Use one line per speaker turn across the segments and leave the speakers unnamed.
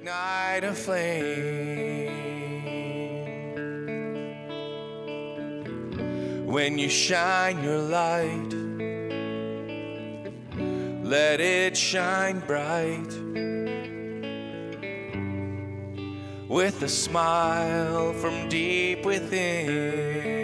ignite a flame. When you shine your light, let it shine bright. With a smile from deep within.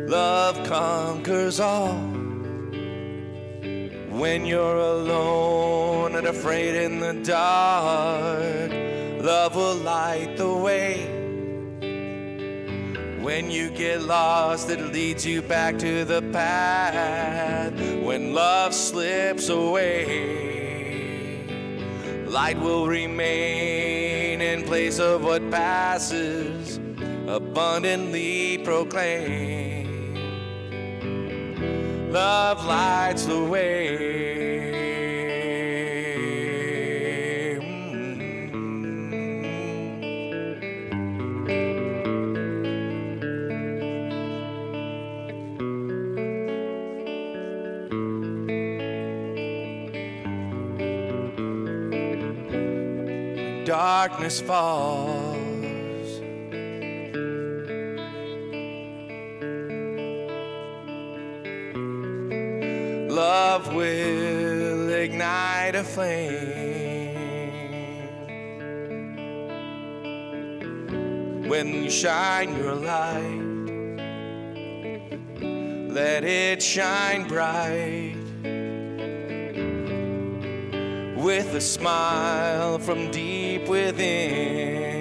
Love conquers all. When you're alone and afraid in the dark, love will light the way. When you get lost, it leads you back to the path. When love slips away, light will remain in place of what passes, abundantly proclaim. Love lights the way. Darkness falls, love will ignite a flame. When you shine your light, let it shine bright. With a smile from deep within.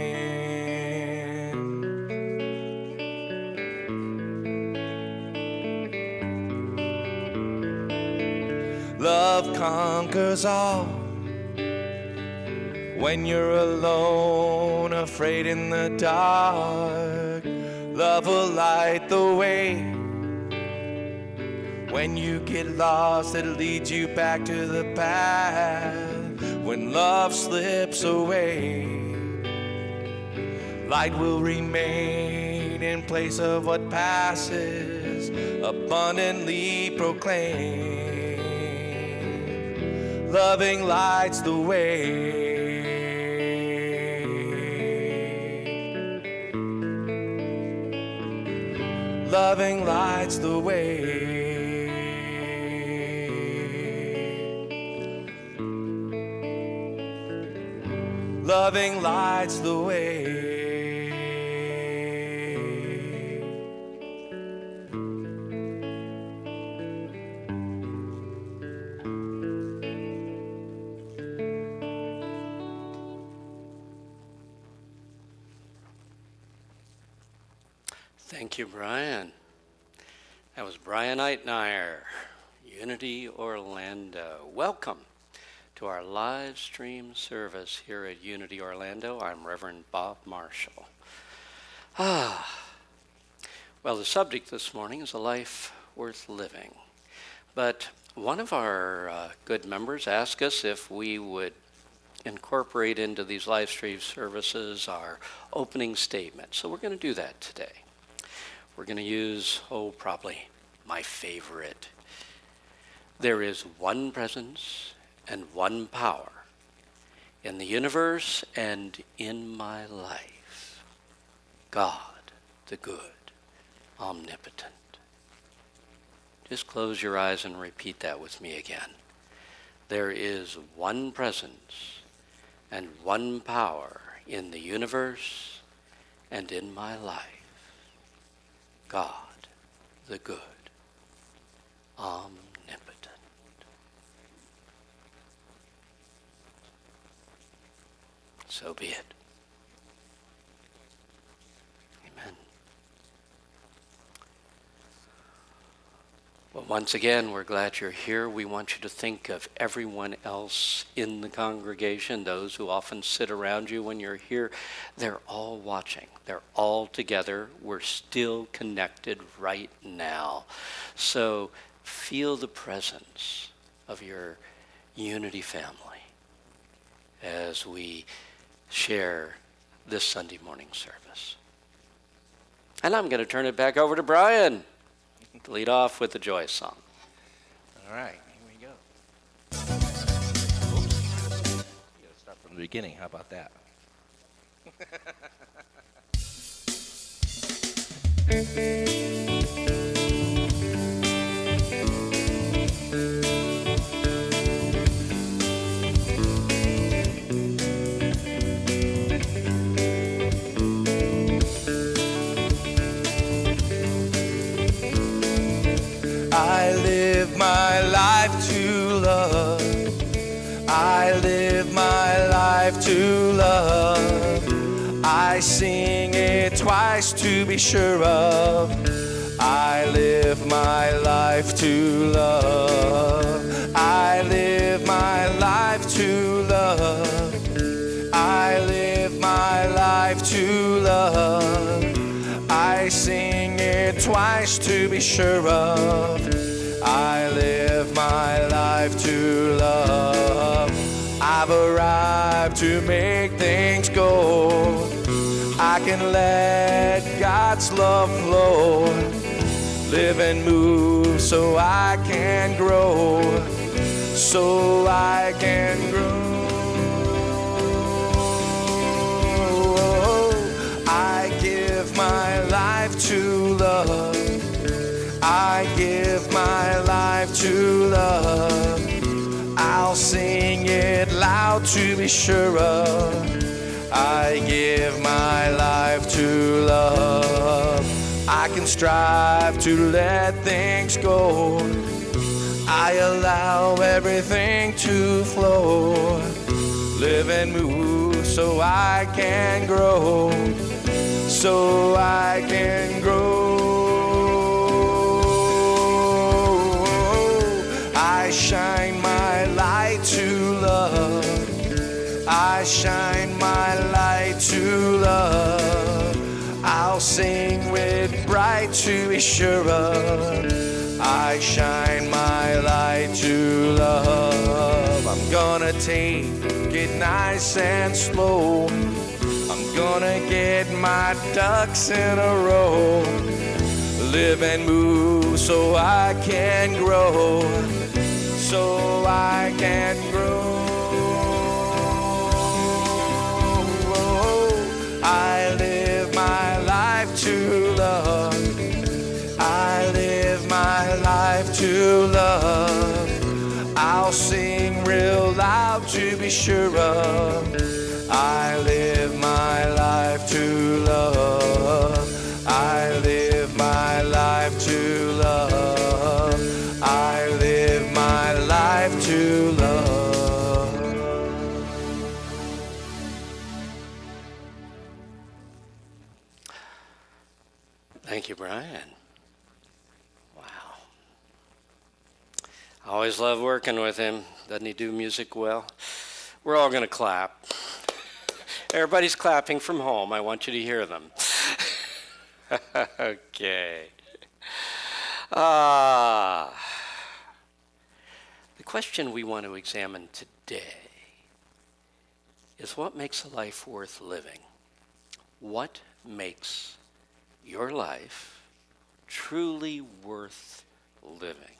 Love conquers all. When you're alone, afraid in the dark, love will light the way. When you get lost, it leads you back to the path. When love slips away, light will remain in place of what passes, abundantly proclaim. Loving lights the way. Loving lights the way. Loving lights the way.
Thank you, Brian. That was Brian Eitnier, Unity Orlando. Welcome to our live stream service here at Unity Orlando. I'm Reverend Bob Marshall. Well, the subject this morning is a life worth living. But one of our good members asked us if we would incorporate into these live stream services our opening statement. So we're going to do that today. We're going to use, probably my favorite. There is one presence and one power in the universe and in my life. God, the good, omnipotent. Just close your eyes and repeat that with me again. There is one presence and one power in the universe and in my life. God, the good, omnipotent. So be it. Amen. Well, once again, we're glad you're here. We want you to think of everyone else in the congregation, those who often sit around you when you're here. They're all watching. They're all together. We're still connected right now. So feel the presence of your Unity family as we share this Sunday morning service. And I'm going to turn it back over to Brian to lead off with the joy song.
All right, here we go. Gotta start from the beginning. How about that? I live my life to love. I live my life to love. I sing it twice to be sure of. I live my life to love. I live my life to love. I live my life to love. I sing it twice to be sure of. I live my life to love. I've arrived to make things go. I can let God's love flow. Live and move so I can grow. So I can grow. I give my life to love. I give my life to love. I'll sing it loud to be sure of. I give my life to love. I can strive to let things go. I allow everything to flow. Live and move so I can grow. So I can grow. I shine my light to love. I shine my light to love. I'll sing with bright to be sure of. I shine my light to love. I'm gonna take it nice and slow. I'm gonna get my ducks in a row. Live and move so I can grow. So I can grow. I live my life to love. I live my life to love. I'll sing real loud to be sure of. I live my life to love. I live my life to love. I live my life to love.
Thank you, Brian. Wow. I always love working with him. Doesn't he do music well? We're all going to clap. Everybody's clapping from home. I want you to hear them. Okay. The question we want to examine today is what makes a life worth living? What makes your life truly worth living?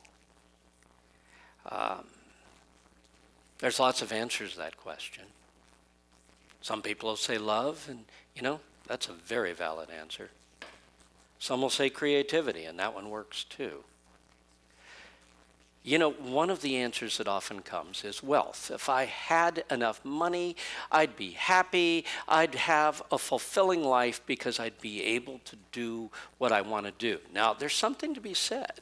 There's lots of answers to that question. Some people will say love, and that's a very valid answer. Some will say creativity, and that one works too. One of the answers that often comes is wealth. If I had enough money, I'd be happy. I'd have a fulfilling life because I'd be able to do what I want to do. Now, there's something to be said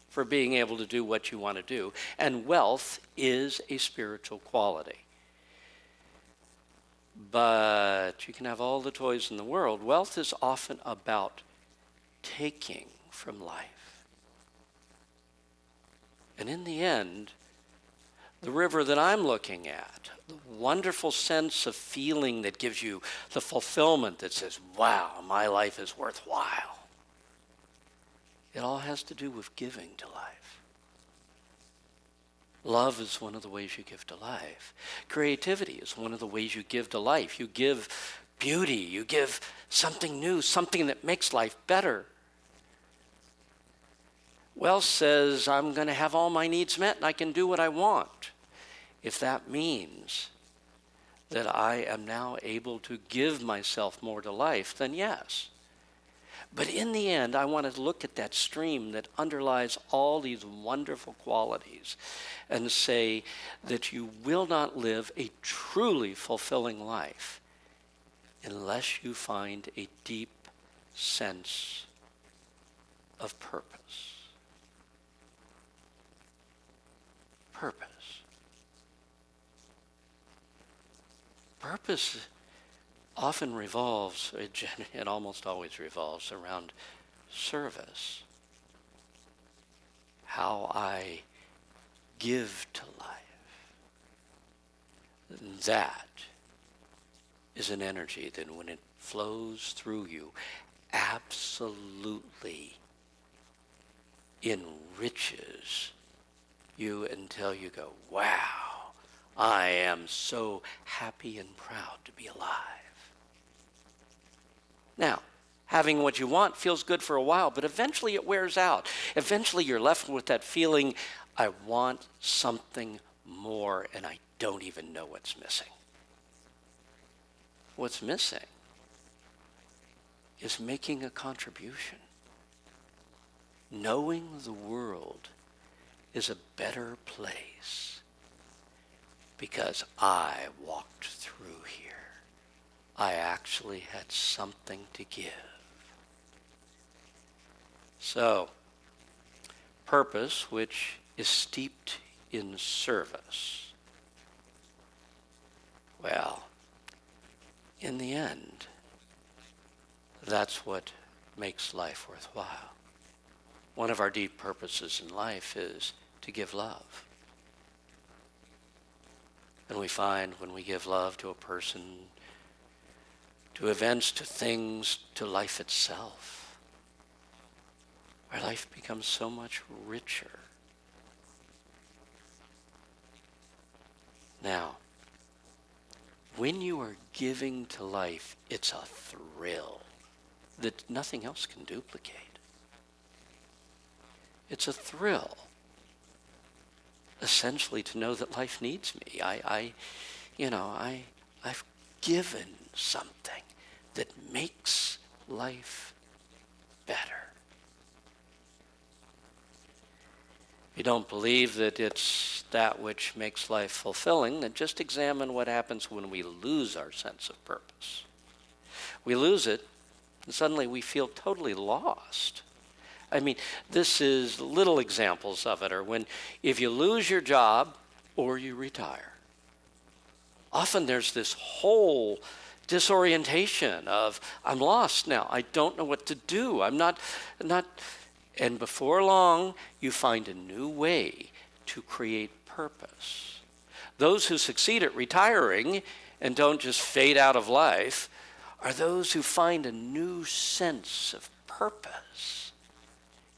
for being able to do what you want to do, and wealth is a spiritual quality. But you can have all the toys in the world. Wealth is often about taking from life. And in the end, the river that I'm looking at, the wonderful sense of feeling that gives you the fulfillment that says, wow, my life is worthwhile. It all has to do with giving to life. Love is one of the ways you give to life. Creativity is one of the ways you give to life. You give beauty. You give something new, something that makes life better. Wealth says, I'm going to have all my needs met and I can do what I want. If that means that I am now able to give myself more to life, then yes. But in the end, I want to look at that stream that underlies all these wonderful qualities and say that you will not live a truly fulfilling life unless you find a deep sense of purpose. Purpose. Purpose often revolves, it almost always revolves around service. How I give to life. That is an energy that when it flows through you, absolutely enriches you until you go, wow, I am so happy and proud to be alive. Now, having what you want feels good for a while, but eventually it wears out. Eventually you're left with that feeling, I want something more and I don't even know what's missing. What's missing is making a contribution. Knowing the world is a better place because I walked through here. I actually had something to give. So, purpose, which is steeped in service. Well, in the end, that's what makes life worthwhile. One of our deep purposes in life is to give love. And we find when we give love to a person, to events, to things, to life itself, our life becomes so much richer. Now, when you are giving to life, it's a thrill that nothing else can duplicate. It's a thrill, essentially, to know that life needs me. I've given something that makes life better. If you don't believe that it's that which makes life fulfilling, then just examine what happens when we lose our sense of purpose. We lose it, and suddenly we feel totally lost. I mean, this is little examples of it, or if you lose your job or you retire. Often there's this whole disorientation of, I'm lost now. I don't know what to do. I'm not, and before long, you find a new way to create purpose. Those who succeed at retiring and don't just fade out of life are those who find a new sense of purpose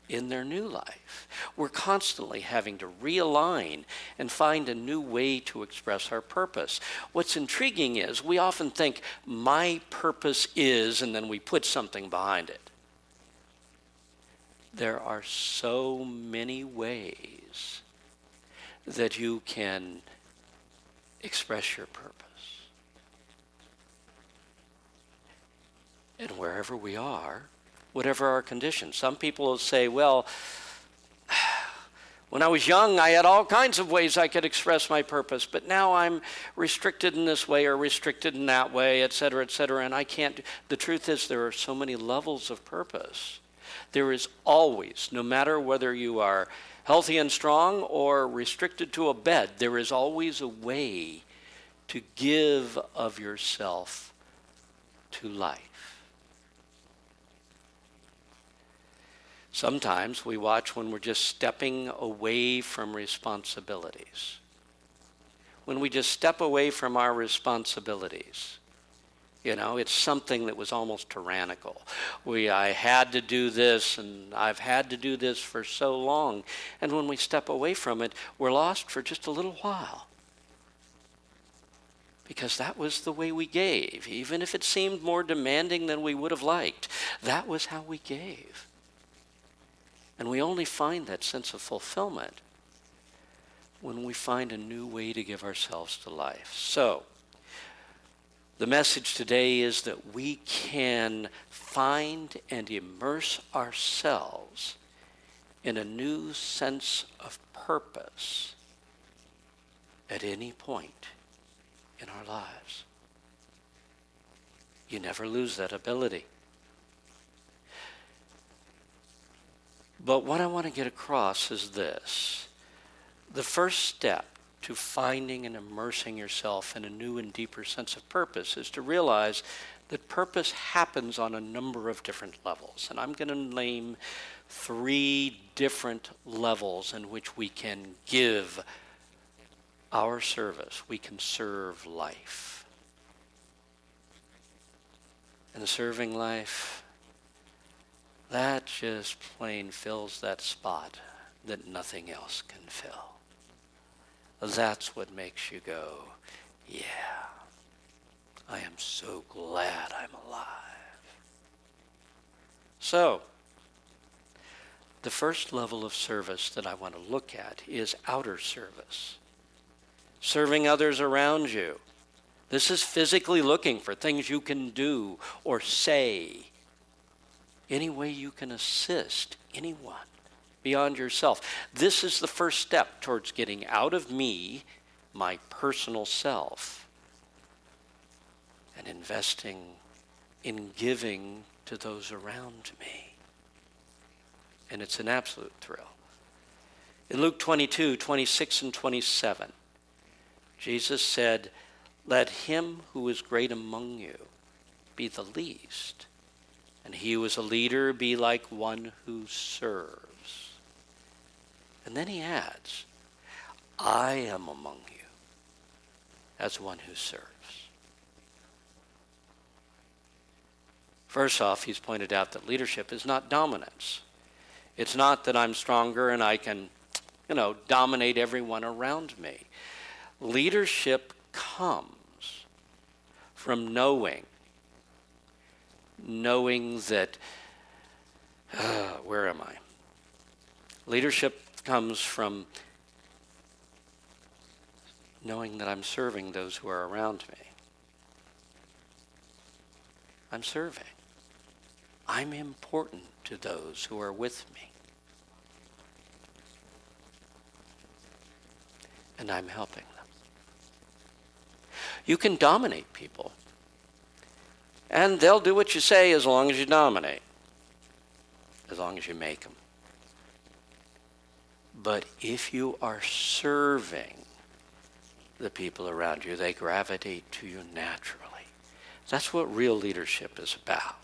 in their new life. We're constantly having to realign and find a new way to express our purpose. What's intriguing is we often think, my purpose is, and then we put something behind it. There are so many ways that you can express your purpose. And wherever we are, whatever our condition. Some people will say, well, when I was young, I had all kinds of ways I could express my purpose, but now I'm restricted in this way or restricted in that way, et cetera, and I can't. The truth is there are so many levels of purpose. There is always, no matter whether you are healthy and strong or restricted to a bed, there is always a way to give of yourself to life. Sometimes we watch when we're just stepping away from responsibilities. When we just step away from our responsibilities, It's something that was almost tyrannical. I had to do this, and I've had to do this for so long. And when we step away from it, we're lost for just a little while. Because that was the way we gave. Even if it seemed more demanding than we would have liked, that was how we gave. And we only find that sense of fulfillment when we find a new way to give ourselves to life. So, the message today is that we can find and immerse ourselves in a new sense of purpose at any point in our lives. You never lose that ability. But what I want to get across is this. The first step to finding and immersing yourself in a new and deeper sense of purpose is to realize that purpose happens on a number of different levels. And I'm going to name 3 different levels in which we can give our service. We can serve life. And serving life, that just plain fills that spot that nothing else can fill. That's what makes you go, yeah, I am so glad I'm alive. So, the first level of service that I want to look at is outer service. Serving others around you. This is physically looking for things you can do or say. Any way you can assist anyone beyond yourself. This is the first step towards getting out of me, my personal self, and investing in giving to those around me. And it's an absolute thrill. In Luke 22:26 and 27, Jesus said, "Let him who is great among you be the least, and he who is a leader be like one who serves." And then he adds, "I am among you as one who serves." First off, he's pointed out that leadership is not dominance. It's not that I'm stronger and I can, dominate everyone around me. Leadership comes from knowing that, where am I? Leadership comes from knowing that I'm serving those who are around me. I'm serving. I'm important to those who are with me. And I'm helping them. You can dominate people. And they'll do what you say as long as you dominate. As long as you make them. But if you are serving the people around you, they gravitate to you naturally. That's what real leadership is about.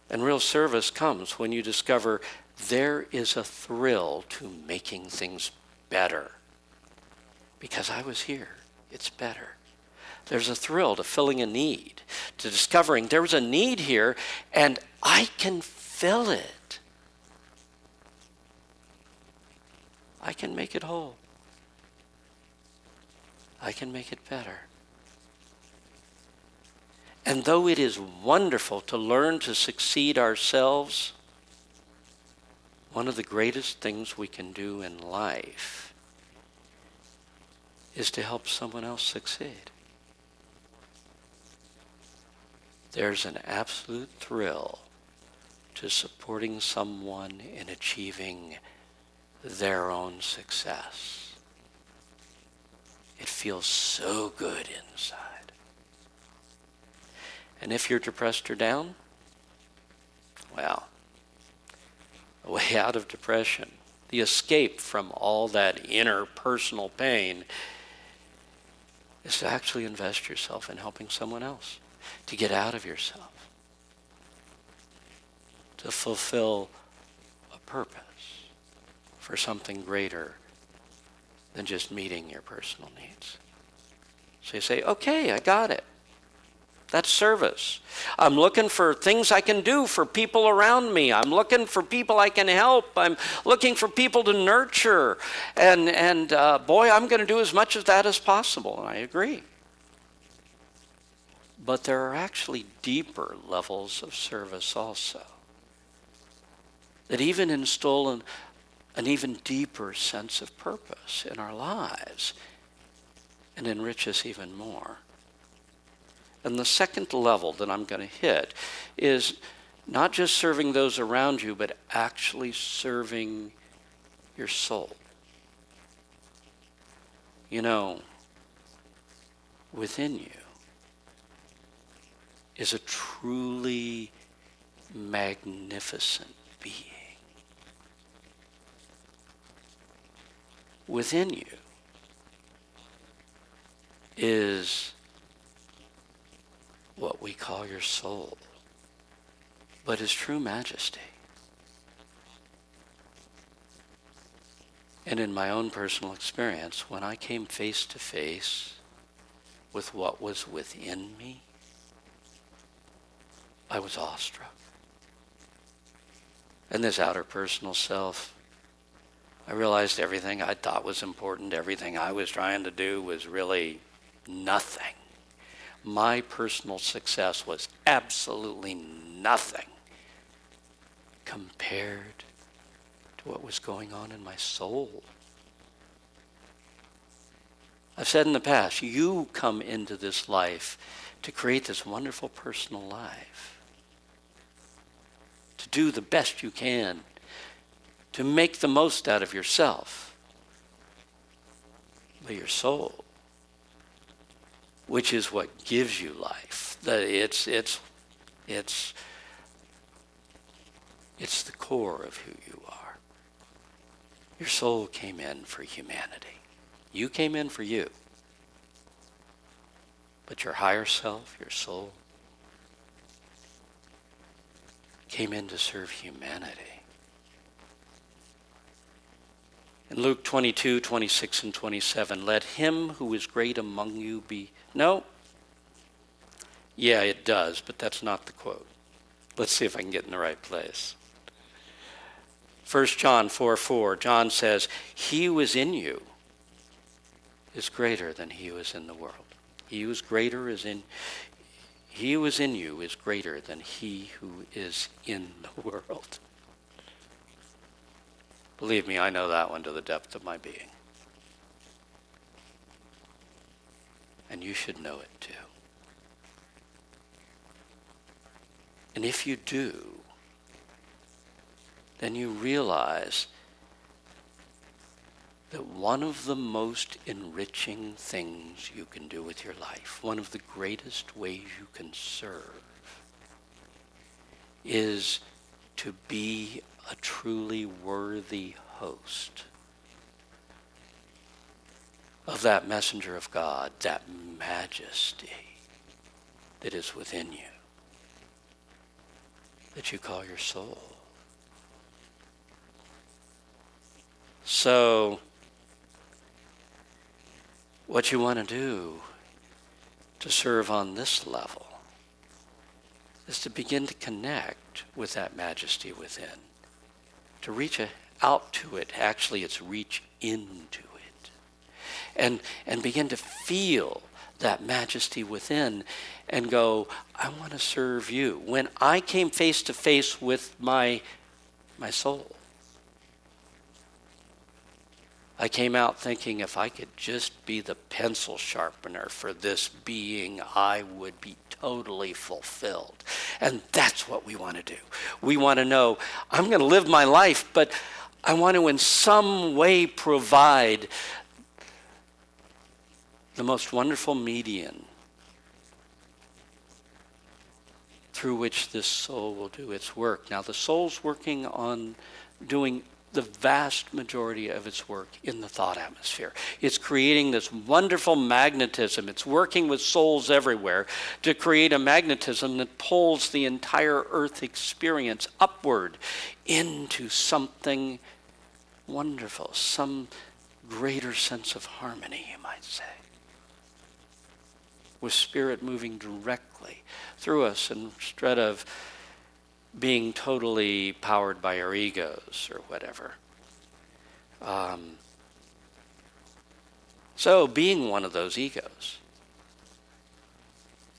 And real service comes when you discover there is a thrill to making things better. Because I was here, it's better. There's a thrill to filling a need, to discovering there was a need here and I can fill it. I can make it whole. I can make it better. And though it is wonderful to learn to succeed ourselves, one of the greatest things we can do in life is to help someone else succeed. There's an absolute thrill to supporting someone in achieving their own success. It feels so good inside. And if you're depressed or down, well, the way out of depression, the escape from all that inner personal pain, is to actually invest yourself in helping someone else, to get out of yourself, to fulfill a purpose for something greater than just meeting your personal needs. So you say, okay, I got it. That's service. I'm looking for things I can do for people around me. I'm looking for people I can help. I'm looking for people to nurture. And boy, I'm going to do as much of that as possible. And I agree. But there are actually deeper levels of service also that even instill an even deeper sense of purpose in our lives and enrich us even more. And the second level that I'm going to hit is not just serving those around you, but actually serving your soul. You know, within you is a truly magnificent being. Within you is what we call your soul, but his true majesty. And in my own personal experience, when I came face to face with what was within me, I was awestruck. And this outer personal self, I realized everything I thought was important, everything I was trying to do was really nothing. My personal success was absolutely nothing compared to what was going on in my soul. I've said in the past, you come into this life to create this wonderful personal life, to do the best you can, to make the most out of yourself. But your soul, which is what gives you life, it's the core of who you are. Your soul came in for humanity. You came in for you. But your higher self, your soul, came in to serve humanity. In Luke 22, 26 and 27, let him who is great among you be... No. Yeah, it does, but that's not the quote. Let's see if I can get in the right place. 1 John 4:4, John says, he who is in you is greater than he who is in the world. He who is in you is greater than he who is in the world. Believe me, I know that one to the depth of my being. And you should know it too. And if you do, then you realize that one of the most enriching things you can do with your life, one of the greatest ways you can serve, is to be a truly worthy host of that messenger of God, that majesty that is within you, that you call your soul. So, what you want to do to serve on this level is to begin to connect with that majesty within, to reach out to it. Actually, it's reach into it. And begin to feel that majesty within and go, I want to serve you. When I came face to face with my soul, I came out thinking if I could just be the pencil sharpener for this being, I would be totally fulfilled. And that's what we want to do. We want to know, I'm going to live my life, but I want to in some way provide the most wonderful median through which this soul will do its work. Now, the soul's working on doing the vast majority of its work in the thought atmosphere. It's creating this wonderful magnetism. It's working with souls everywhere to create a magnetism that pulls the entire earth experience upward into something wonderful, some greater sense of harmony, you might say. with Spirit moving directly through us instead of being totally powered by our egos or whatever. So being one of those egos,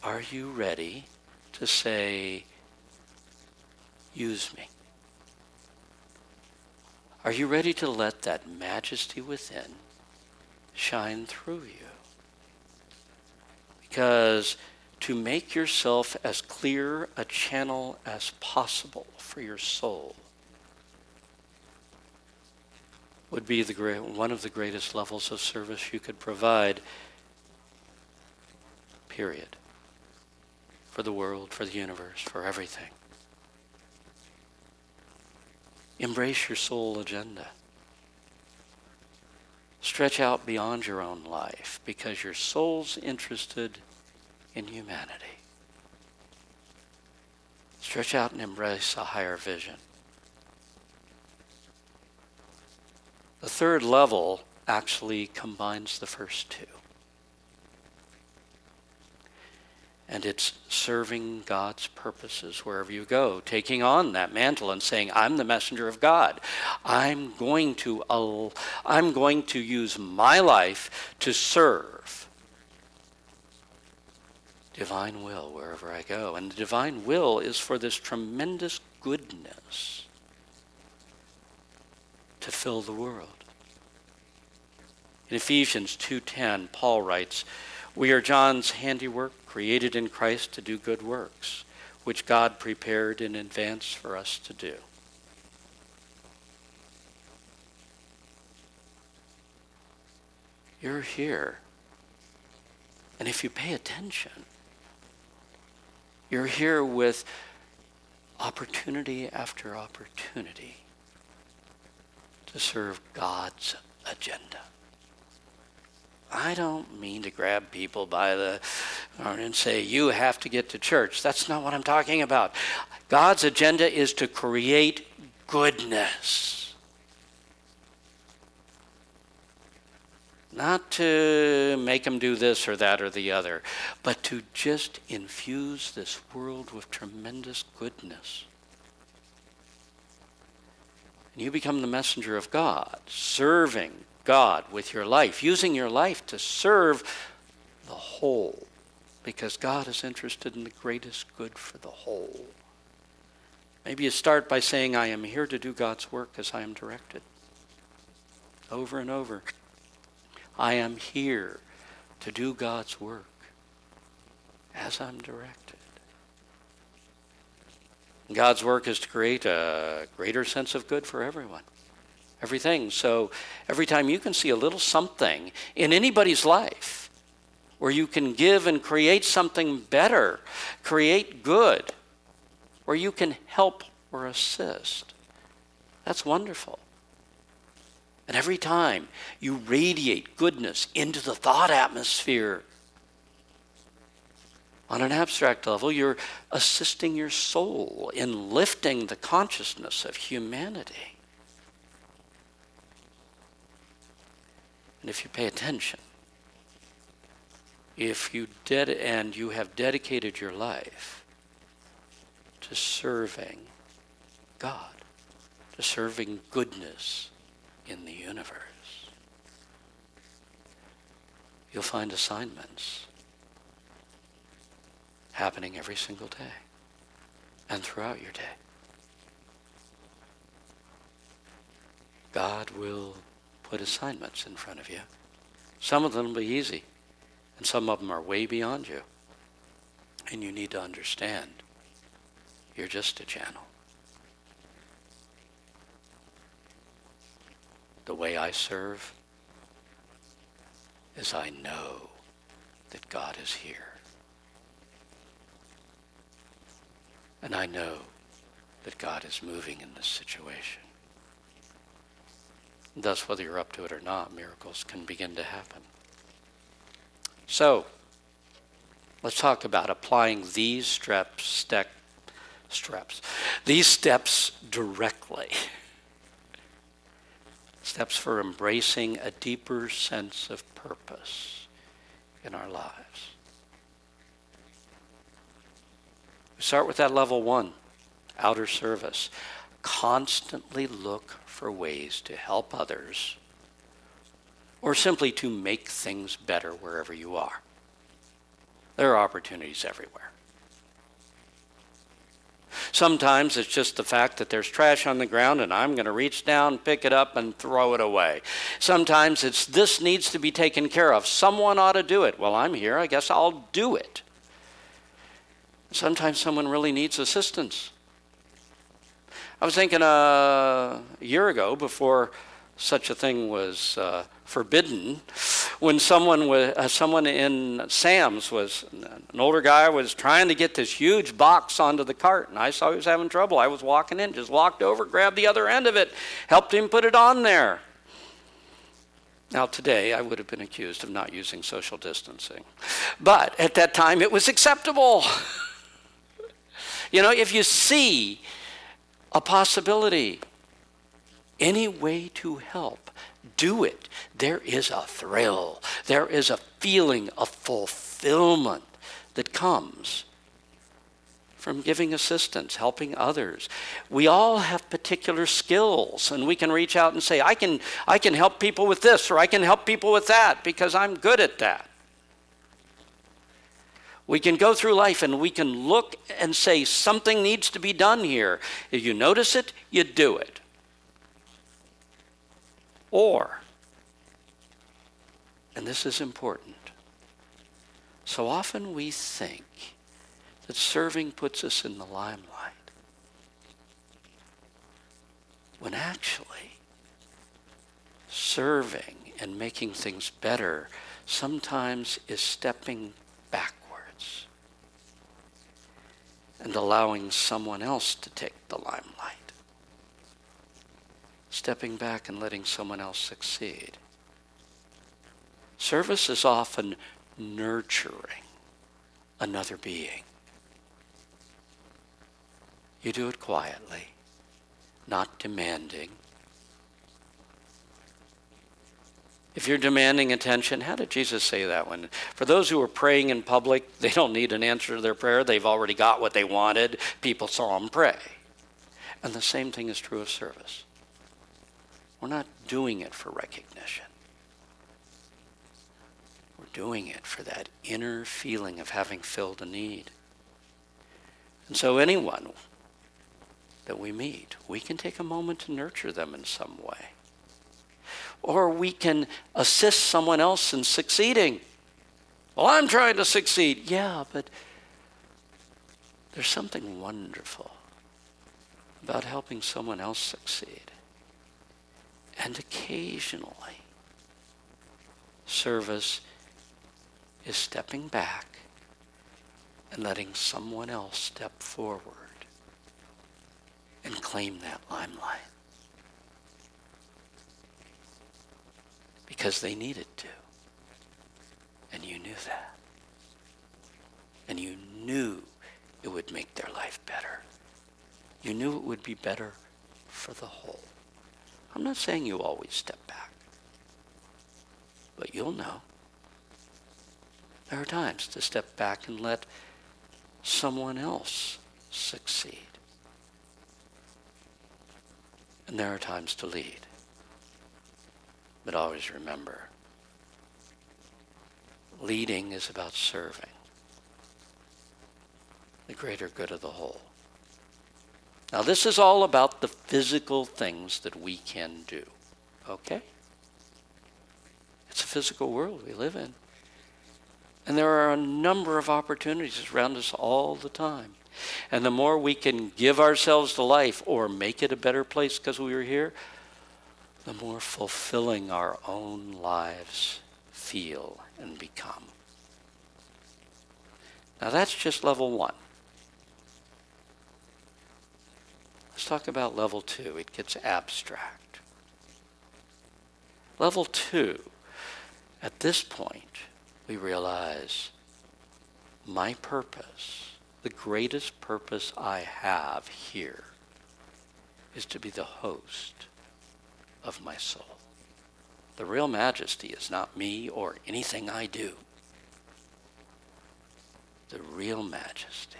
are you ready to say, use me? Are you ready to let that majesty within shine through you? Because to make yourself as clear a channel as possible for your soul would be one of the greatest levels of service you could provide, period. For the world, for the universe, for everything. Embrace your soul agenda. Stretch out beyond your own life because your soul's interested in humanity. Stretch out and embrace a higher vision. The third level actually combines the first two. And it's serving God's purposes wherever you go, taking on that mantle and saying, I'm the messenger of God. I'm going to use my life to serve divine will wherever I go. And the divine will is for this tremendous goodness to fill the world. In Ephesians 2:10, Paul writes, we are John's handiwork, created in Christ to do good works, which God prepared in advance for us to do. You're here. And if you pay attention, you're here with opportunity after opportunity to serve God's agenda. I don't mean to grab people by the arm and say, you have to get to church. That's not what I'm talking about. God's agenda is to create goodness. Not to make them do this or that or the other, but to just infuse this world with tremendous goodness. And you become the messenger of God, serving God with your life, using your life to serve the whole, because God is interested in the greatest good for the whole. Maybe you start by saying, I am here to do God's work as I am directed. Over and over. I am here to do God's work as I'm directed. God's work is to create a greater sense of good for everyone. Everything. So every time you can see a little something in anybody's life where you can give and create something better, create good, where you can help or assist, that's wonderful. And every time you radiate goodness into the thought atmosphere, on an abstract level, you're assisting your soul in lifting the consciousness of humanity. And if you pay attention, if you have dedicated your life to serving God, to serving goodness in the universe, you'll find assignments happening every single day and throughout your day. God will put assignments in front of you. Some of them will be easy, and some of them are way beyond you. And you need to understand, you're just a channel. The way I serve is I know that God is here. And I know that God is moving in this situation. Thus, whether you're up to it or not, miracles can begin to happen. So, let's talk about applying these steps directly. Steps for embracing a deeper sense of purpose in our lives. We start with that level 1, outer service. Constantly look for ways to help others or simply to make things better wherever you are. There are opportunities everywhere. Sometimes it's just the fact that there's trash on the ground and I'm going to reach down, pick it up, and throw it away. Sometimes it's this needs to be taken care of. Someone ought to do it. Well, I'm here. I guess I'll do it. Sometimes someone really needs assistance. I was thinking a year ago, before such a thing was forbidden, when someone in Sam's was, an older guy was trying to get this huge box onto the cart, and I saw he was having trouble. I was walking in, just walked over, grabbed the other end of it, helped him put it on there. Now today, I would have been accused of not using social distancing. But at that time, it was acceptable. You know, if you see a possibility, any way to help, do it. There is a thrill. There is a feeling of fulfillment that comes from giving assistance, helping others. We all have particular skills, and we can reach out and say, I can help people with this, or I can help people with that, because I'm good at that. We can go through life and we can look and say, something needs to be done here. If you notice it, you do it. Or, and this is important, so often we think that serving puts us in the limelight, when actually serving and making things better sometimes is stepping backwards and allowing someone else to take the limelight. Stepping back and letting someone else succeed. Service is often nurturing another being. You do it quietly, not demanding. If you're demanding attention, how did Jesus say that one? For those who are praying in public, they don't need an answer to their prayer. They've already got what they wanted. People saw them pray. And the same thing is true of service. We're not doing it for recognition. We're doing it for that inner feeling of having filled a need. And so anyone that we meet, we can take a moment to nurture them in some way. Or we can assist someone else in succeeding. Well, I'm trying to succeed. Yeah, but there's something wonderful about helping someone else succeed. And occasionally, service is stepping back and letting someone else step forward and claim that limelight. Because they needed to. And you knew that. And you knew it would make their life better. You knew it would be better for the whole. I'm not saying you always step back. But you'll know. There are times to step back and let someone else succeed. And there are times to lead. But always remember, leading is about serving the greater good of the whole. Now, this is all about the physical things that we can do, okay? It's a physical world we live in. And there are a number of opportunities around us all the time. And the more we can give ourselves to life or make it a better place because we were here, the more fulfilling our own lives feel and become. Now that's just level 1. Let's talk about level 2. It gets abstract. Level 2, at this point, we realize my purpose, the greatest purpose I have here, is to be the host of my soul. The real majesty is not me or anything I do. The real majesty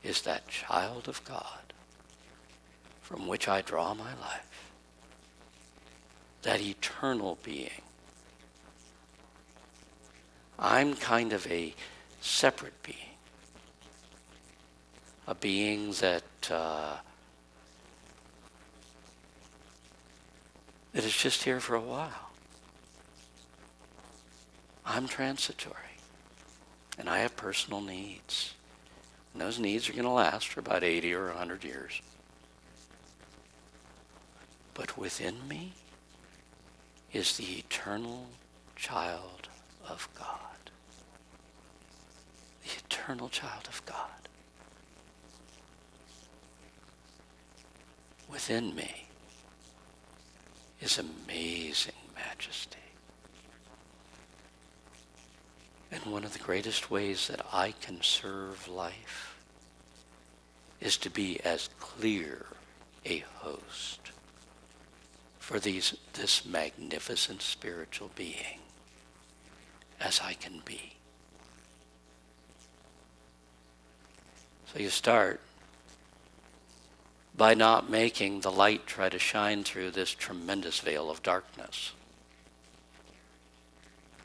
is that child of God from which I draw my life, that eternal being. I'm kind of a separate being, a being that is just here for a while. I'm transitory, and I have personal needs. And those needs are going to last for about 80 or 100 years. But within me is the eternal child of God. The eternal child of God. Within me is amazing majesty. And one of the greatest ways that I can serve life is to be as clear a host for this magnificent spiritual being as I can be. So you start by not making the light try to shine through this tremendous veil of darkness,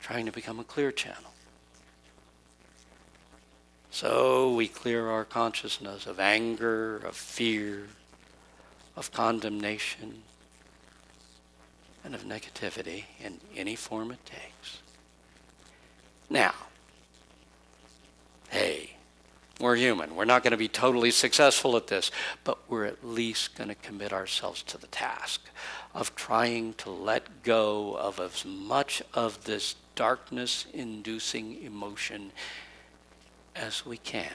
trying to become a clear channel. So we clear our consciousness of anger, of fear, of condemnation, and of negativity in any form it takes. Now, hey, we're human. We're not going to be totally successful at this, but we're at least going to commit ourselves to the task of trying to let go of as much of this darkness-inducing emotion as we can,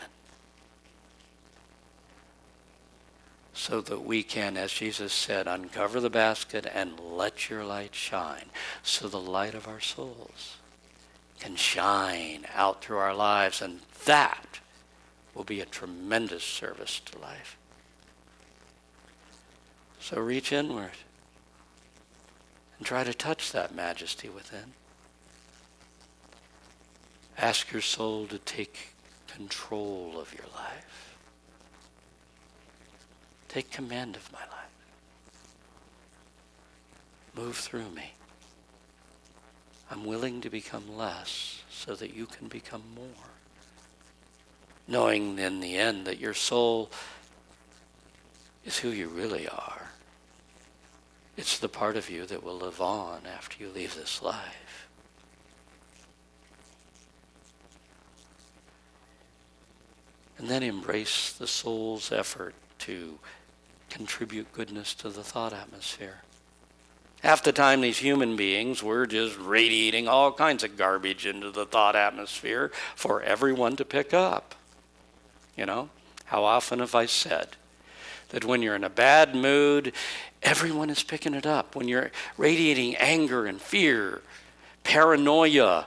so that we can, as Jesus said, uncover the basket and let your light shine, so the light of our souls can shine out through our lives, and that will be a tremendous service to life. So reach inward and try to touch that majesty within. Ask your soul to take control of your life. Take command of my life. Move through me. I'm willing to become less so that you can become more. Knowing in the end that your soul is who you really are. It's the part of you that will live on after you leave this life. And then embrace the soul's effort to contribute goodness to the thought atmosphere. Half the time, these human beings, we're just radiating all kinds of garbage into the thought atmosphere for everyone to pick up. You know, how often have I said that when you're in a bad mood, everyone is picking it up? When you're radiating anger and fear, paranoia,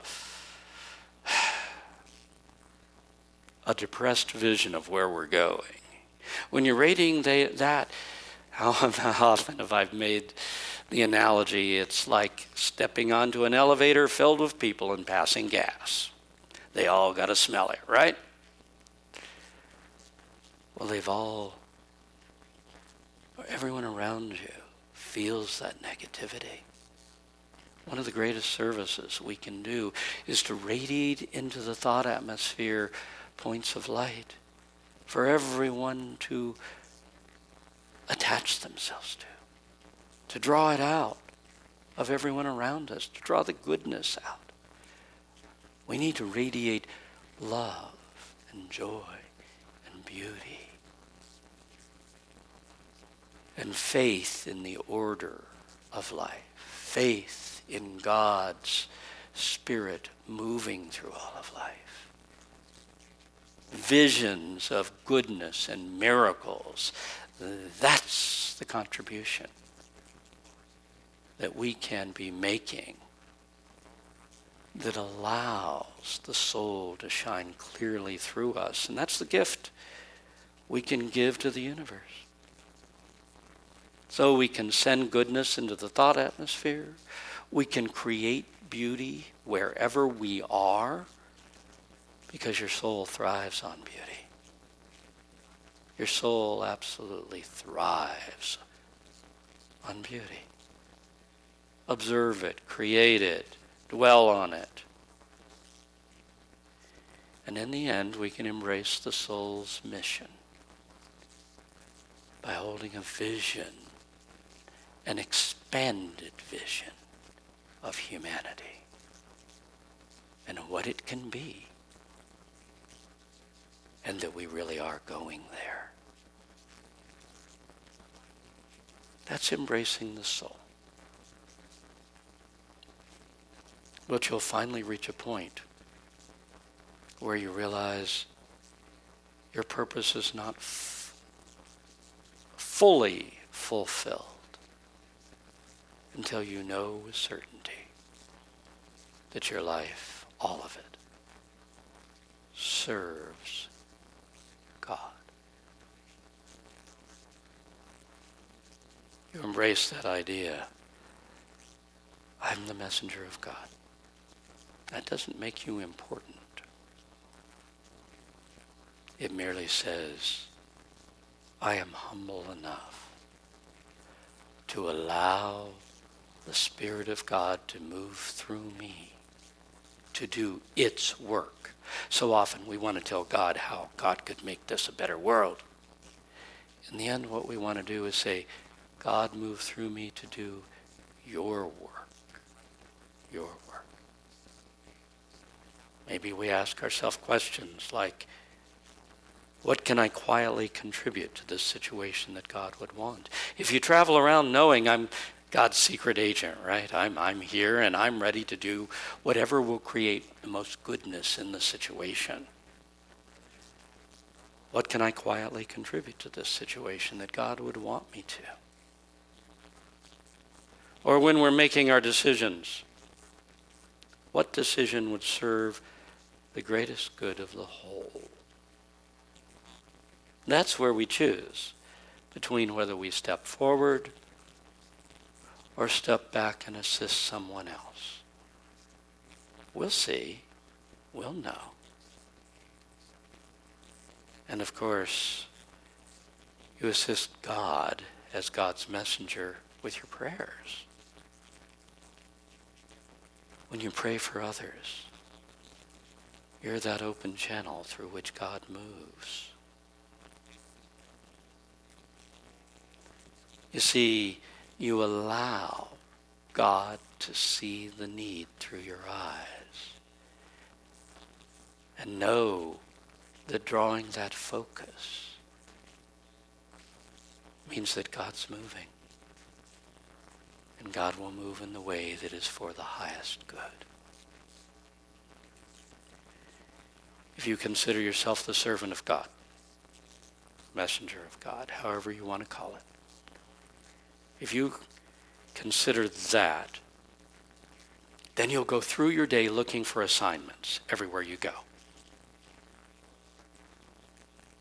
a depressed vision of where we're going. When you're radiating that, how often have I made the analogy, it's like stepping onto an elevator filled with people and passing gas. They all got to smell it, right? Well, everyone around you feels that negativity. One of the greatest services we can do is to radiate into the thought atmosphere points of light for everyone to attach themselves to draw it out of everyone around us, to draw the goodness out. We need to radiate love and joy and beauty and faith in the order of life, faith in God's Spirit moving through all of life, visions of goodness and miracles. That's the contribution that we can be making that allows the soul to shine clearly through us. And that's the gift we can give to the universe. So we can send goodness into the thought atmosphere. We can create beauty wherever we are, because your soul thrives on beauty. Your soul absolutely thrives on beauty. Observe it, create it, dwell on it. And in the end, we can embrace the soul's mission by holding a vision, an expanded vision of humanity and what it can be, and that we really are going there. That's embracing the soul. But you'll finally reach a point where you realize your purpose is not fully fulfilled until you know with certainty that your life, all of it, serves God. You embrace that idea. I'm the messenger of God. That doesn't make you important. It merely says, I am humble enough to allow the Spirit of God to move through me to do its work. So often we want to tell God how God could make this a better world. In the end, what we want to do is say, God, move through me to do your work. Your work. Maybe we ask ourselves questions like, what can I quietly contribute to this situation that God would want? If you travel around knowing I'm God's secret agent, right? I'm here and I'm ready to do whatever will create the most goodness in the situation. What can I quietly contribute to this situation that God would want me to? Or when we're making our decisions, what decision would serve the greatest good of the whole? That's where we choose between whether we step forward or step back and assist someone else. We'll see. We'll know. And of course, you assist God as God's messenger with your prayers. When you pray for others, you're that open channel through which God moves. You see, you allow God to see the need through your eyes and know that drawing that focus means that God's moving, and God will move in the way that is for the highest good. If you consider yourself the servant of God, messenger of God, however you want to call it, if you consider that, then you'll go through your day looking for assignments everywhere you go.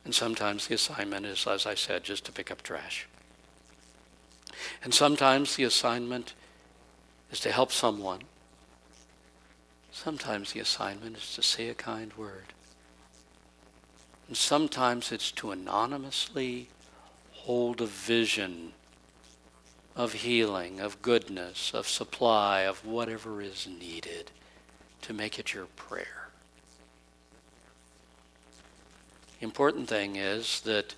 And sometimes the assignment is, as I said, just to pick up trash. And sometimes the assignment is to help someone. Sometimes the assignment is to say a kind word. And sometimes it's to anonymously hold a vision of healing, of goodness, of supply, of whatever is needed to make it your prayer. The important thing is that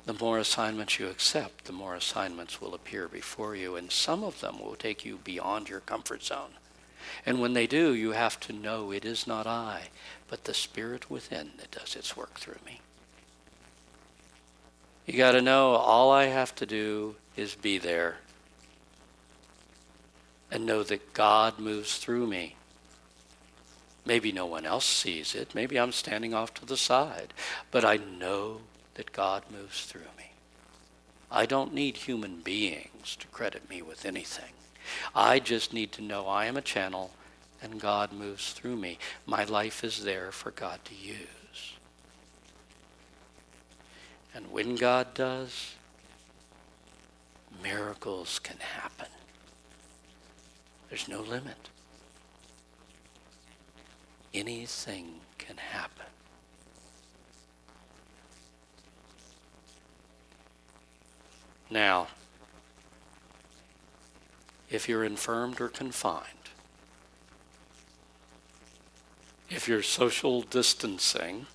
the more assignments you accept, the more assignments will appear before you, and some of them will take you beyond your comfort zone. And when they do, you have to know it is not I, but the Spirit within that does its work through me. You got to know all I have to do is be there and know that God moves through me. Maybe no one else sees it. Maybe I'm standing off to the side. But I know that God moves through me. I don't need human beings to credit me with anything. I just need to know I am a channel and God moves through me. My life is there for God to use. And when God does, miracles can happen. There's no limit. Anything can happen. Now, if you're infirmed or confined, if you're social distancing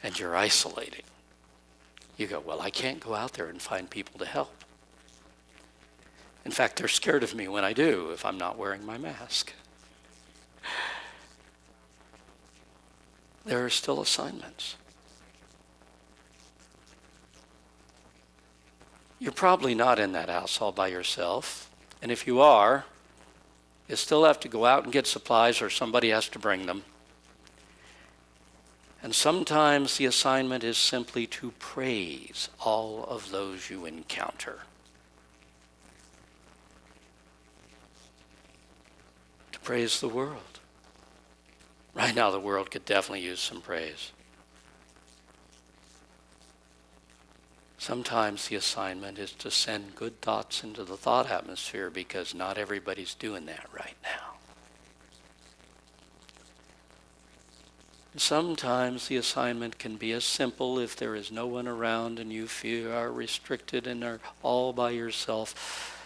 and you're isolating, you go, well, I can't go out there and find people to help. In fact, they're scared of me when I do if I'm not wearing my mask. There are still assignments. You're probably not in that house all by yourself. And if you are, you still have to go out and get supplies or somebody has to bring them. And sometimes the assignment is simply to praise all of those you encounter. To praise the world. Right now, the world could definitely use some praise. Sometimes the assignment is to send good thoughts into the thought atmosphere because not everybody's doing that right now. And sometimes the assignment can be as simple if there is no one around and you feel are restricted and are all by yourself,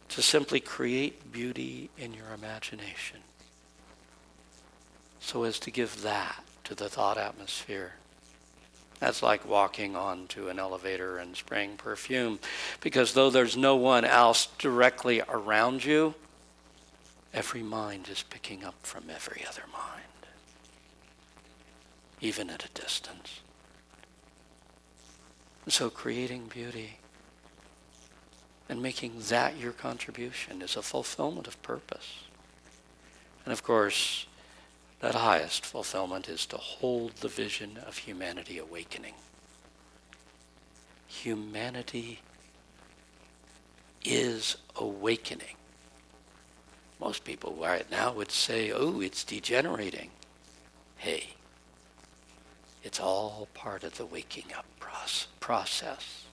to simply create beauty in your imagination so as to give that to the thought atmosphere. That's like walking onto an elevator and spraying perfume, because though there's no one else directly around you, every mind is picking up from every other mind, even at a distance. And so creating beauty and making that your contribution is a fulfillment of purpose. And of course, that highest fulfillment is to hold the vision of humanity awakening. Humanity is awakening. Most people right now would say, oh, it's degenerating. Hey, it's all part of the waking up process.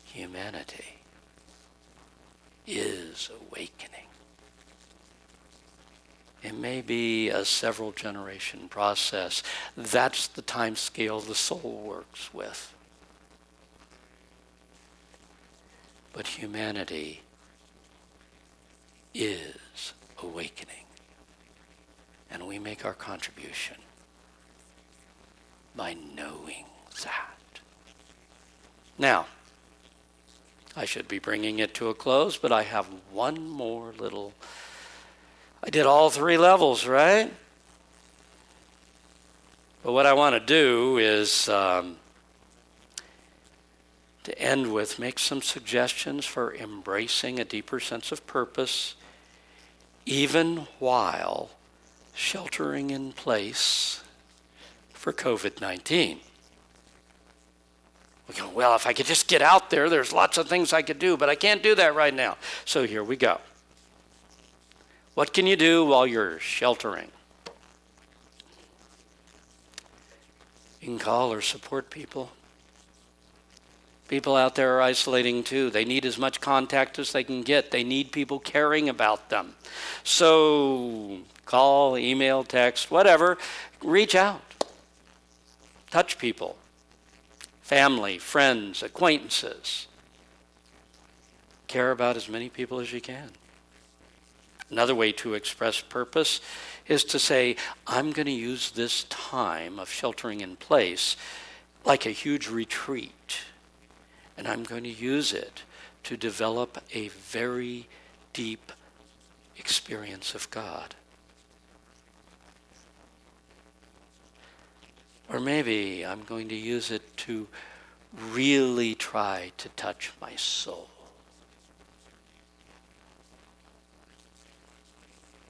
Humanity is awakening. It may be a several generation process. That's the time scale the soul works with. But humanity is awakening. And we make our contribution by knowing that. Now, I should be bringing it to a close, but I have one more little... I did all 3 levels, right? But what I want to do is to end with, make some suggestions for embracing a deeper sense of purpose, even while sheltering in place for COVID-19. We go, well, if I could just get out there, there's lots of things I could do, but I can't do that right now. So here we go. What can you do while you're sheltering? You can call or support people. People out there are isolating too. They need as much contact as they can get. They need people caring about them. So call, email, text, whatever. Reach out. Touch people. Family, friends, acquaintances. Care about as many people as you can. Another way to express purpose is to say, I'm going to use this time of sheltering in place like a huge retreat, and I'm going to use it to develop a very deep experience of God. Or maybe I'm going to use it to really try to touch my soul.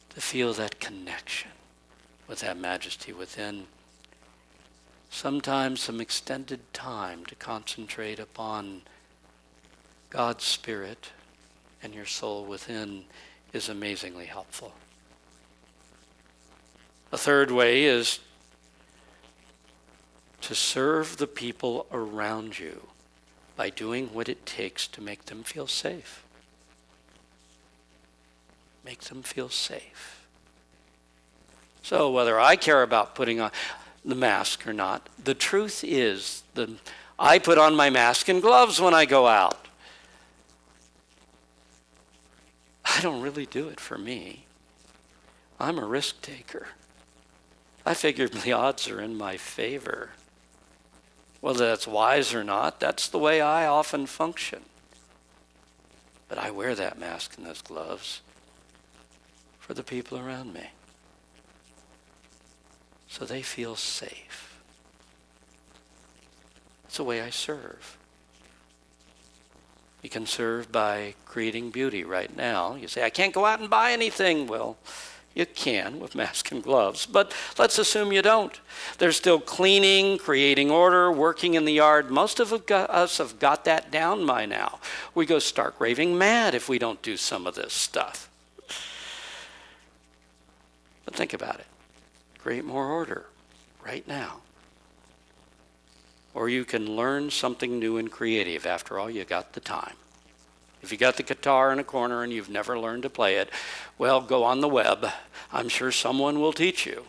To feel that connection with that majesty within. Sometimes some extended time to concentrate upon God's Spirit and your soul within is amazingly helpful. A third way is to serve the people around you by doing what it takes to make them feel safe. Make them feel safe. So whether I care about putting on the mask or not, the truth is I put on my mask and gloves when I go out. I don't really do it for me. I'm a risk taker. I figure the odds are in my favor. Whether that's wise or not, that's the way I often function. But I wear that mask and those gloves for the people around me, so they feel safe. It's the way I serve. You can serve by creating beauty right now. You say, I can't go out and buy anything. Well, you can with mask and gloves, but let's assume you don't. There's still cleaning, creating order, working in the yard. Most of us have got that down by now. We go stark raving mad if we don't do some of this stuff. But think about it. Create more order right now. Or you can learn something new and creative. After all, you got the time. If you got the guitar in a corner and you've never learned to play it, well, go on the web. I'm sure someone will teach you.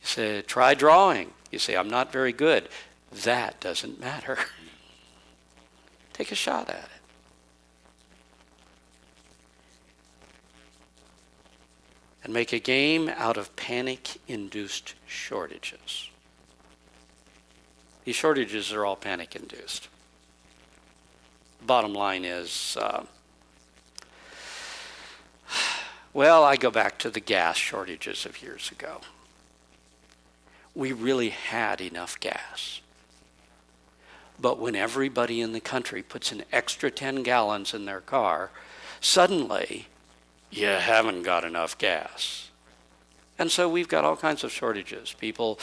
You say, try drawing. You say, I'm not very good. That doesn't matter. Take a shot at it. And make a game out of panic-induced shortages. These shortages are all panic-induced. Bottom line is, well, I go back to the gas shortages of years ago. We really had enough gas. But when everybody in the country puts an extra 10 gallons in their car, suddenly you haven't got enough gas. And so we've got all kinds of shortages. People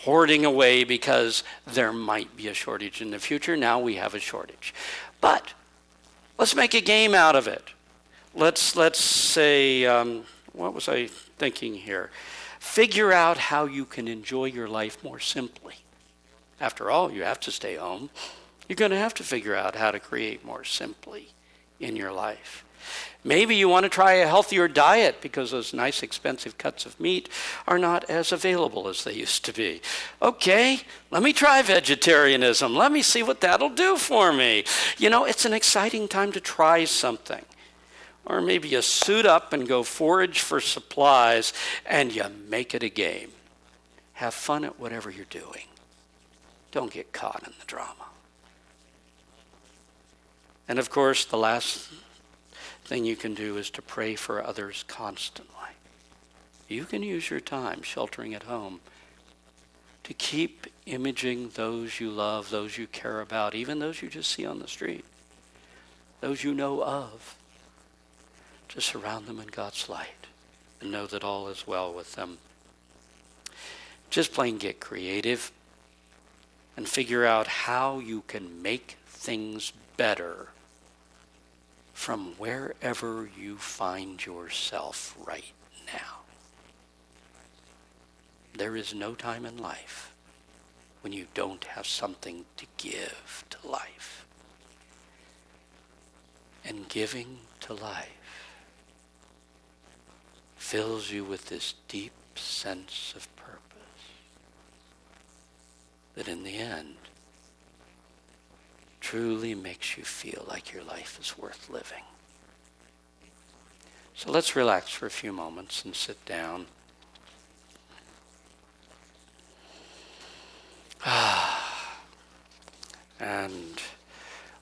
hoarding away because there might be a shortage in the future. Now we have a shortage. But let's make a game out of it. Let's say, what was I thinking here? Figure out how you can enjoy your life more simply. After all, you have to stay home. You're going to have to figure out how to create more simply in your life. Maybe you want to try a healthier diet because those nice expensive cuts of meat are not as available as they used to be. Okay, let me try vegetarianism. Let me see what that'll do for me. You know, it's an exciting time to try something. Or maybe you suit up and go forage for supplies and you make it a game. Have fun at whatever you're doing. Don't get caught in the drama. And of course, the last thing you can do is to pray for others constantly. You can use your time sheltering at home to keep imaging those you love, those you care about, even those you just see on the street, those you know of. Just surround them in God's light and know that all is well with them. Just plain get creative and figure out how you can make things better from wherever you find yourself right now. There is no time in life when you don't have something to give to life. And giving to life fills you with this deep sense of purpose that in the end truly makes you feel like your life is worth living. So let's relax for a few moments and sit down. And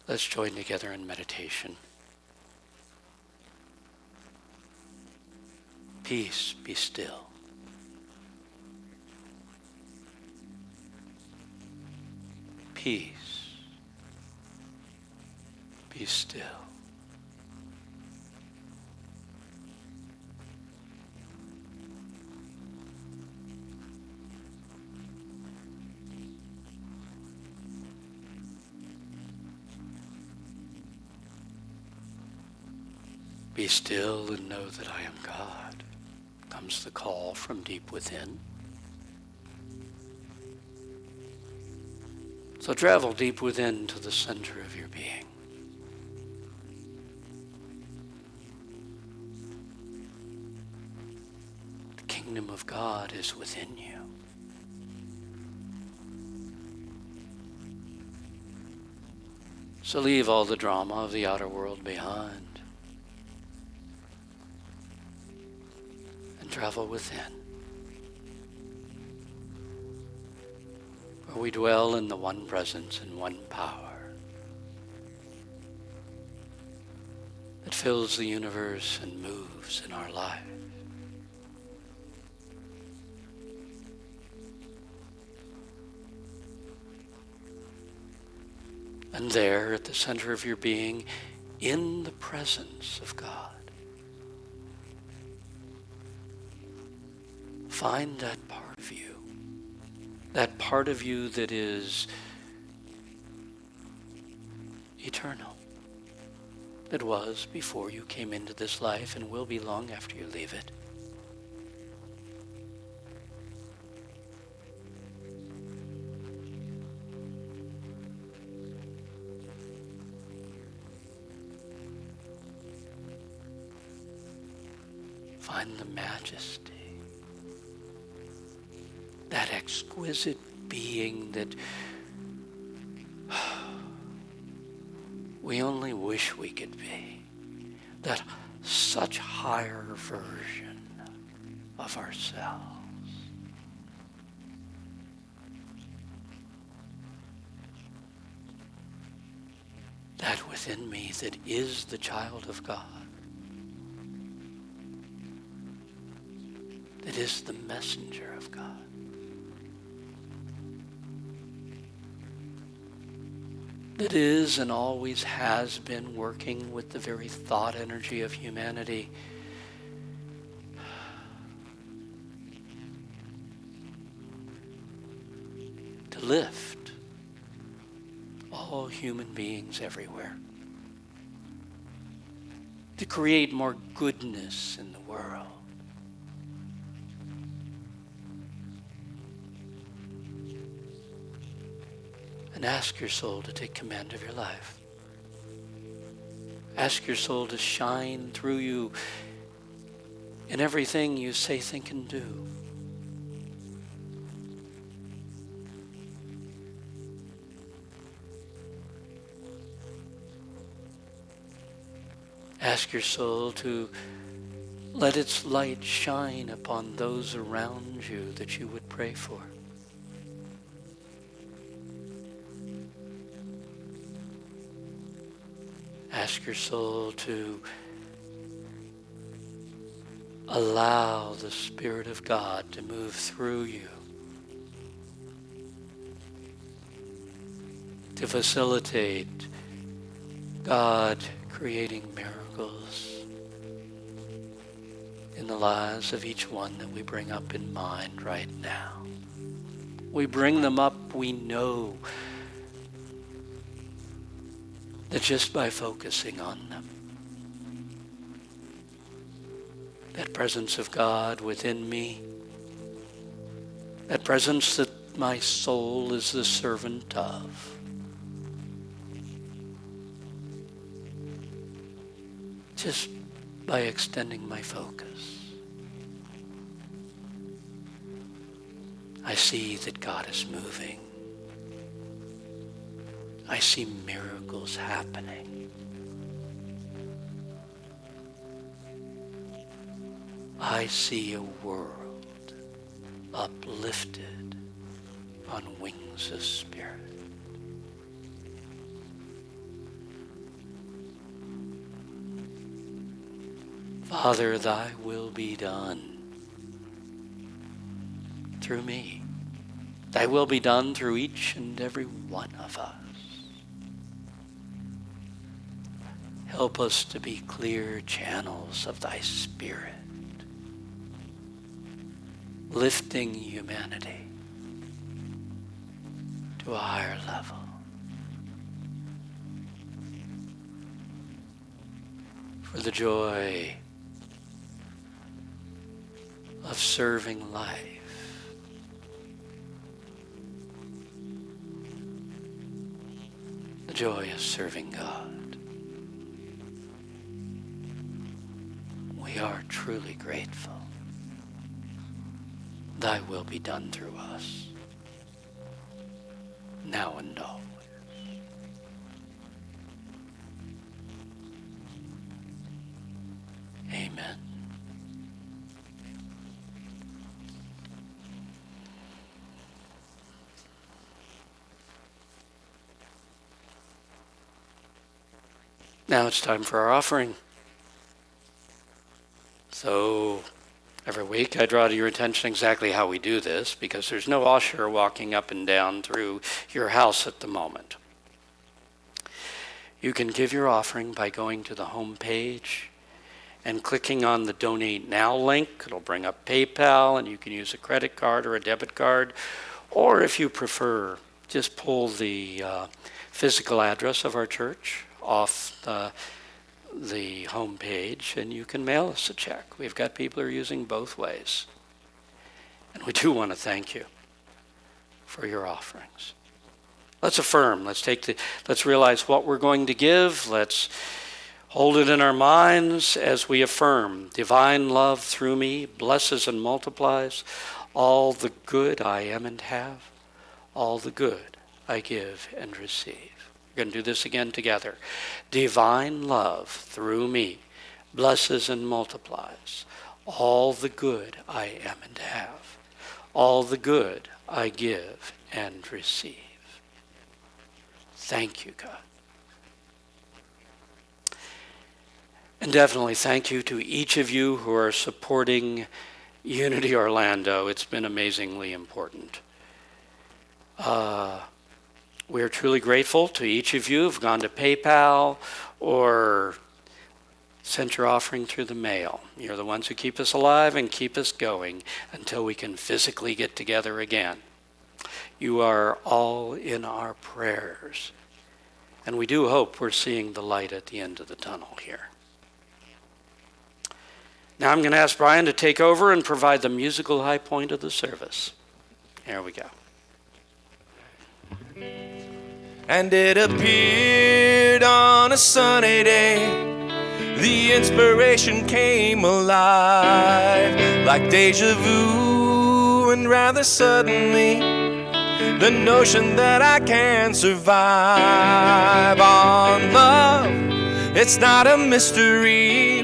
let's join together in meditation. Peace, be still. Peace. Be still. Be still and know that I am God, comes the call from deep within. So travel deep within to the center of your being. The kingdom of God is within you. So leave all the drama of the outer world behind and travel within, where we dwell in the one presence and one power that fills the universe and moves in our life. And there, at the center of your being, in the presence of God, find that part of you that is eternal, that was before you came into this life and will be long after you leave it. Find the majesty, that exquisite being that we only wish we could be, that such higher version of ourselves. That within me that is the child of God, that is the messenger of God. That is and always has been working with the very thought energy of humanity to lift all human beings everywhere, to create more goodness in the world. And ask your soul to take command of your life. Ask your soul to shine through you in everything you say, think, and do. Ask your soul to let its light shine upon those around you that you would pray for. Ask your soul to allow the Spirit of God to move through you, to facilitate God creating miracles in the lives of each one that we bring up in mind right now. We bring them up, we know that just by focusing on them, that presence of God within me, that presence that my soul is the servant of, just by extending my focus, I see that God is moving. I see miracles happening. I see a world uplifted on wings of spirit. Father, thy will be done through me. Thy will be done through each and every one of us. Help us to be clear channels of thy Spirit, lifting humanity to a higher level. For the joy of serving life, the joy of serving God. We are truly grateful. Thy will be done through us, now and always. Now it's time for our offering. So every week I draw to your attention exactly how we do this, because there's no usher walking up and down through your house at the moment. You can give your offering by going to the home page and clicking on the Donate Now link. It'll bring up PayPal, and you can use a credit card or a debit card. Or if you prefer, just pull the physical address of our church off the home page, and you can mail us a check. We've got people who are using both ways. And we do want to thank you for your offerings. Let's affirm. Let's realize what we're going to give. Let's hold it in our minds as we affirm. Divine love through me blesses and multiplies all the good I am and have, all the good I give and receive. We're going to do this again together. Divine love through me blesses and multiplies all the good I am and have, all the good I give and receive. Thank you, God. And definitely thank you to each of you who are supporting Unity Orlando. It's been amazingly important. We're truly grateful to each of you who've gone to PayPal or sent your offering through the mail. You're the ones who keep us alive and keep us going until we can physically get together again. You are all in our prayers. And we do hope we're seeing the light at the end of the tunnel here. Now I'm going to ask Brian to take over and provide the musical high point of the service. Here we go.
And it appeared on a sunny day. The inspiration came alive like deja vu, and rather suddenly the notion that I can survive on love. It's not a mystery.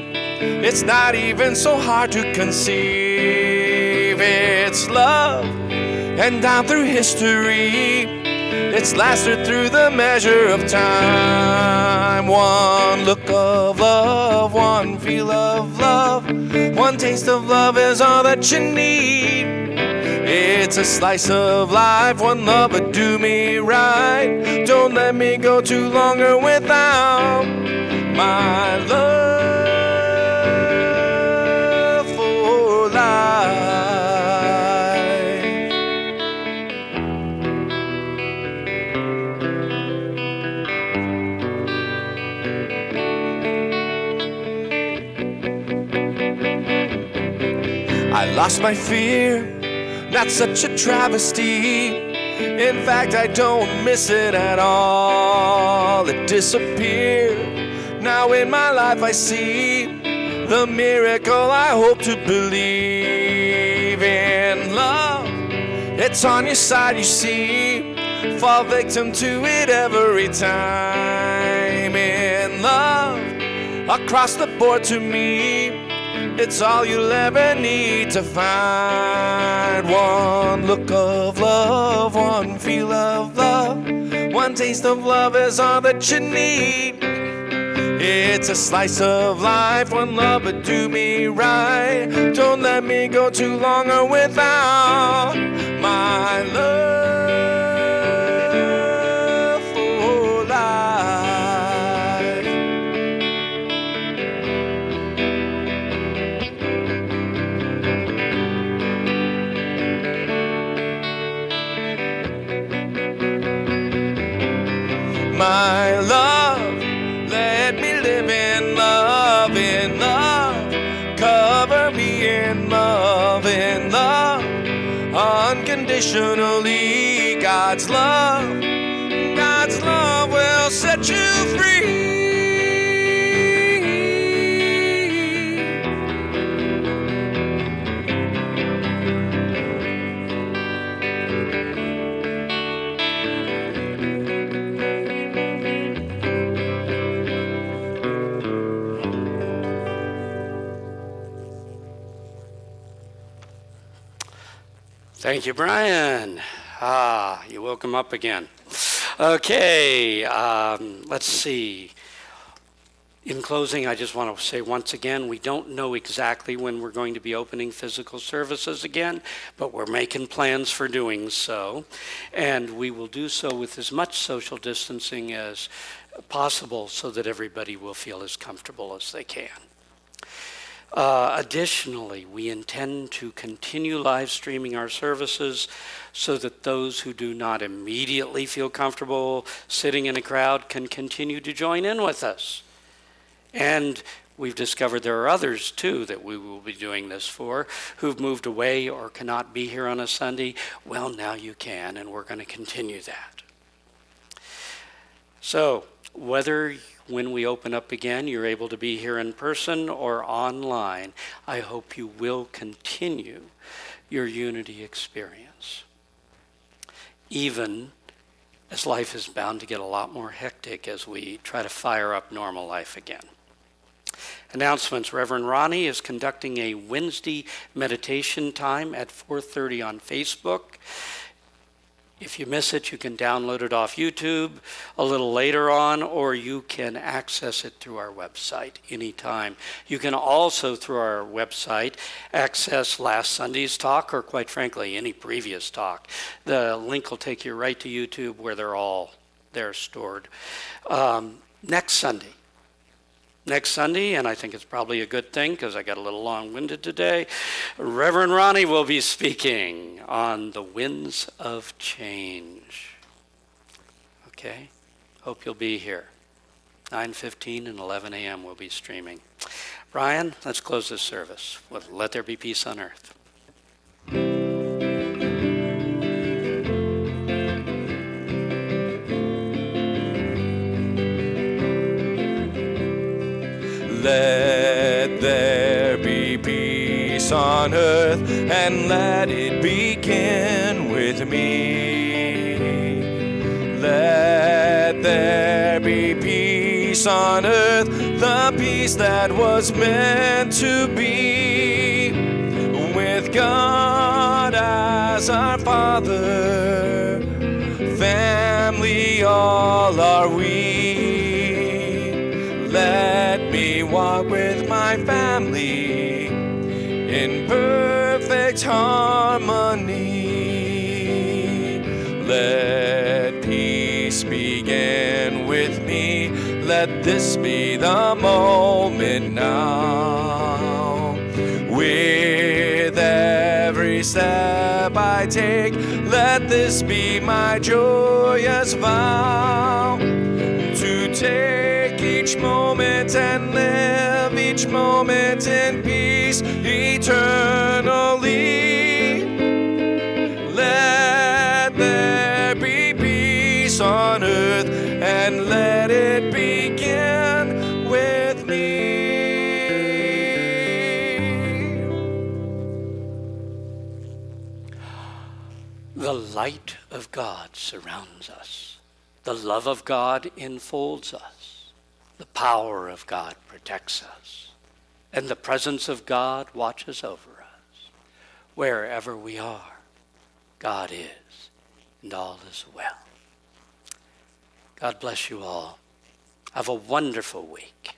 It's not even so hard to conceive. It's love, and down through history it's lasted through the measure of time. One look of love, one feel of love, one taste of love is all that you need. It's a slice of life, one love would do me right. Don't let me go too longer without my love for life. I lost my fear, not such a travesty. In fact, I don't miss it at all. It disappeared. Now in my life I see the miracle I hope to believe in. Love, it's on your side, you see. Fall victim to it every time. In love, across the board to me, it's all you'll ever need to find. One look of love, one feel of love, one taste of love is all that you need. It's a slice of life, one love would do me right. Don't let me go too longer without my love for life. My love, let me live in love, in love. Cover me in love, unconditionally. God's love will set you free.
Thank you, Brian. You woke him up again. Okay, let's see. In closing, I just want to say once again, we don't know exactly when we're going to be opening physical services again, but we're making plans for doing so. And we will do so with as much social distancing as possible so that everybody will feel as comfortable as they can. Additionally, we intend to continue live streaming our services so that those who do not immediately feel comfortable sitting in a crowd can continue to join in with us. And we've discovered there are others, too, that we will be doing this for, who've moved away or cannot be here on a Sunday. Well, now you can, and we're going to continue that. So, whether when we open up again you're able to be here in person or online, I hope you will continue your Unity experience, even as life is bound to get a lot more hectic as we try to fire up normal life again. Announcements. Reverend Ronnie is conducting a Wednesday meditation time at 4:30 on Facebook. If you miss it, you can download it off YouTube a little later on, or you can access it through our website anytime. You can also, through our website, access last Sunday's talk, or quite frankly, any previous talk. The link will take you right to YouTube where they're stored. Next Sunday, and I think it's probably a good thing because I got a little long-winded today, Reverend Ronnie will be speaking on the winds of change. Okay? Hope you'll be here. 9:15 and 11 a.m. we'll be streaming. Brian, let's close this service with Let There Be Peace on Earth.
Let there be peace on earth, and let it begin with me. Let there be peace on earth, the peace that was meant to be. With God as our Father, family all are we. Let me walk with my family in perfect harmony. Let peace begin with me. Let this be the moment now. With every step I take, let this be my joyous vow. To take each moment and live each moment in peace eternally. Let there be peace on earth, and let it begin with me.
The light of God surrounds us. The love of God enfolds us. The power of God protects us. And the presence of God watches over us. Wherever we are, God is, and all is well. God bless you all. Have a wonderful week.